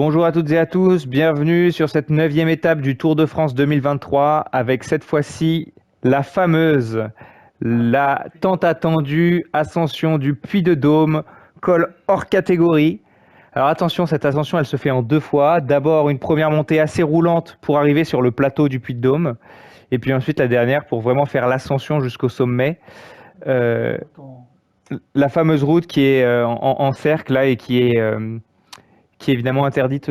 Bonjour à toutes et à tous, bienvenue sur cette 9e étape du Tour de France 2023 avec cette fois-ci la fameuse, la tant attendue ascension du Puy-de-Dôme, col hors catégorie. Alors attention, cette ascension elle se fait en 2 fois. D'abord une première montée assez roulante pour arriver sur le plateau du Puy-de-Dôme et puis ensuite la dernière pour vraiment faire l'ascension jusqu'au sommet. Euh, la fameuse route qui est en cercle là et qui est évidemment interdite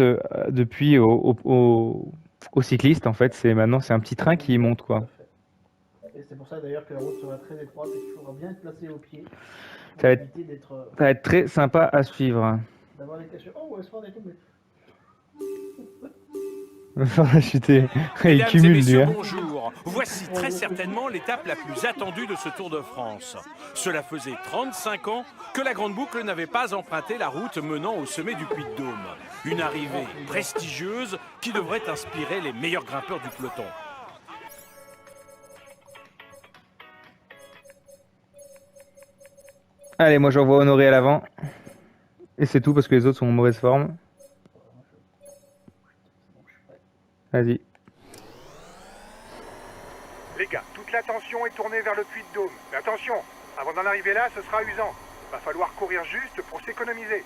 depuis aux cyclistes. En fait, maintenant c'est un petit train qui monte quoi. Et c'est pour ça d'ailleurs que la route sera très étroite et qu'il faudra bien être placé au pied. Ça va être très sympa à suivre. D'avoir des caches. Oh, Westford est tombé. Il cumule messieurs, lui. bonjour. Voici très certainement l'étape la plus attendue de ce Tour de France. Cela faisait 35 ans que la Grande Boucle n'avait pas emprunté la route menant au sommet du Puy-de-Dôme. Une arrivée prestigieuse qui devrait inspirer les meilleurs grimpeurs du peloton. Allez, moi j'envoie Honoré à l'avant. Et c'est tout parce que les autres sont en mauvaise forme. Vas-y. Les gars, toute l'attention est tournée vers le Puy-de-Dôme. Mais attention, avant d'en arriver là, ce sera usant. Va falloir courir juste pour s'économiser.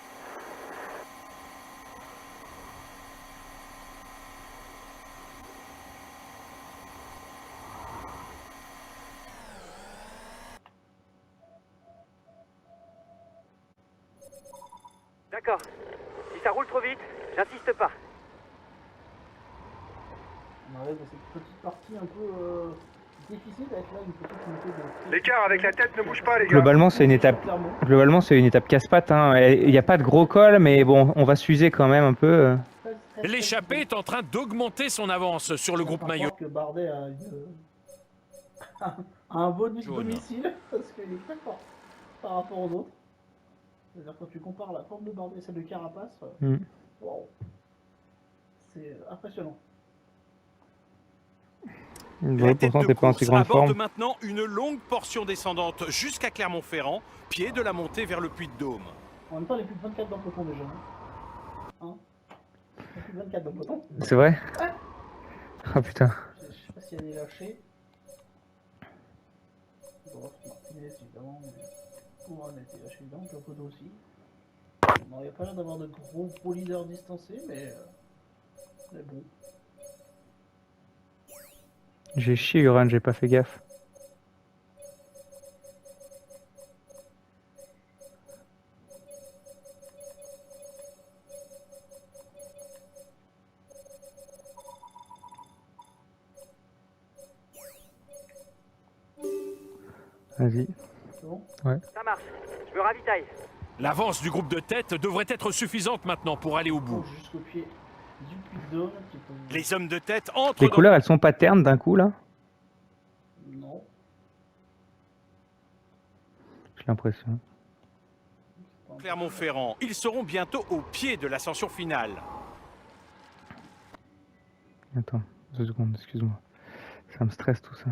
D'accord. Si ça roule trop vite, j'insiste pas. On arrive à cette petite partie un peu difficile avec là une petite montée de... L'écart avec la tête ne bouge pas, les gars. Globalement, c'est une étape casse-pattes. Hein. Il n'y a pas de gros col, mais bon, on va s'user quand même un peu. L'échappée est en train d'augmenter son avance sur le groupe maillot. Que Bardet a, a un bonus Jaune. domicile parce qu'il est très fort par rapport aux autres. C'est-à-dire quand tu compares la forme de Bardet et celle de Carapace, wow. C'est impressionnant. Bon, La tête pourtant, de t'es pas en course si grande aborde forme. maintenant une longue portion descendante jusqu'à Clermont-Ferrand, pied de la montée vers le Puy-de-Dôme. En même temps, il y a plus de 24 dans le peloton déjà. Hein, il y a plus de 24 dans le peloton. C'est vrai? Ouais. Oh putain. Je sais pas s'il y a des lâchés. Bon, Martinez évidemment, mais Courant a été lâché évidemment, Capodo aussi. On n'aurait pas l'air d'avoir de gros leaders distancés, mais bon. J'ai chié Uran, j'ai pas fait gaffe. Vas-y. C'est bon? Ouais. Ça marche. Je me ravitaille. L'avance du groupe de tête devrait être suffisante maintenant pour aller au Bon, bout. jusqu'au pied du Puy-de-Dôme. Les hommes de tête entrent Les dans couleurs, elles sont pas ternes d'un coup là? Non. J'ai l'impression. Clermont-Ferrand. Ils seront bientôt au pied de l'ascension finale. Attends, 2 secondes, excuse-moi. Ça me stresse tout ça.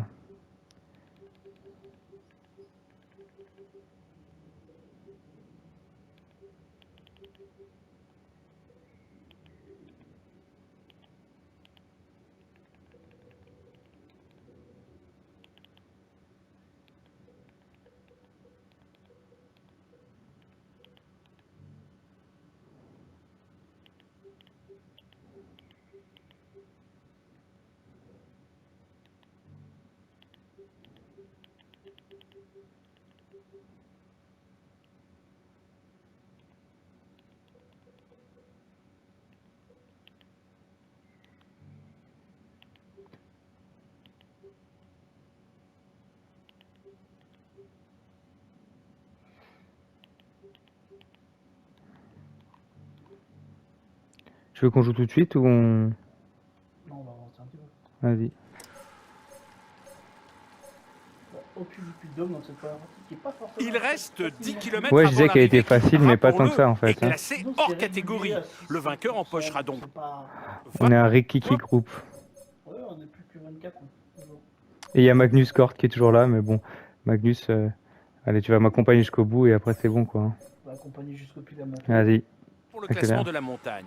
Tu veux qu'on joue tout de suite ou on... Non, on va avancer un petit peu. Vas-y. Au pied du Puy-de-Dôme, donc cette première partie qui est pas forcément... Il reste 10 km Ouais, je avant disais qu'elle était l'arrivée qui, facile, mais pas tant que ça en rappelons-le, est fait. Hein. classé Donc, hors c'est catégorie. régulier à 6, Le vainqueur 7%, empochera donc c'est pas... On est un Rikiki groupe. Ouais, on est plus que 24. Toujours. Et il y a Magnus Kort qui est toujours là, mais bon, Magnus, allez, tu vas m'accompagner jusqu'au bout et après c'est bon quoi. On va accompagner jusqu'au pied de la montée. Vas-y. pour le Accélère. classement de la montagne.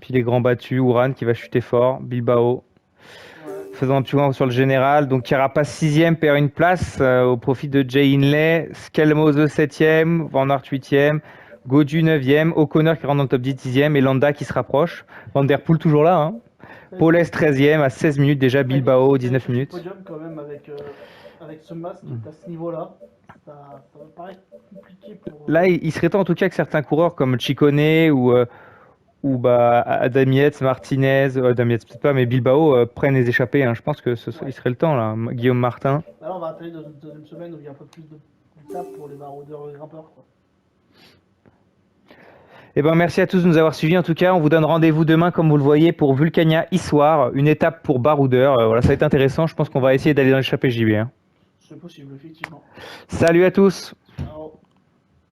Puis les grands battus, Uran qui va chuter fort, Bilbao. Faisant un petit point sur le général. Donc Carapaz 6e perd une place au profit de Jay Hindley. Skelmose 7e, Van Aert 8e, Gaudu 9e, O'Connor qui rentre dans le top 10 10e et Landa qui se rapproche. Van Der Poel toujours là. Hein. Paulès 13e à 16 minutes déjà, Bilbao 19 minutes. Podium quand même avec ce masque qui est à ce niveau-là. Ça va paraître compliqué pour... Là, il serait temps en tout cas que certains coureurs comme Ciccone ou Adam Yates, Martinez, Adam Yates peut-être pas, mais Bilbao prennent les échappées. Hein. Je pense que il serait le temps là. Guillaume Martin. Là, on va atterrir dans une deuxième semaine où il y a un peu plus d'étapes pour les maraudeurs et grimpeurs. Quoi. Eh ben, merci à tous de nous avoir suivis. En tout cas, on vous donne rendez-vous demain, comme vous le voyez, pour Vulcania Issoire, une étape pour baroudeurs. Voilà, ça va être intéressant. Je pense qu'on va essayer d'aller dans l'échappée JB. Hein. C'est possible, effectivement. Salut à tous.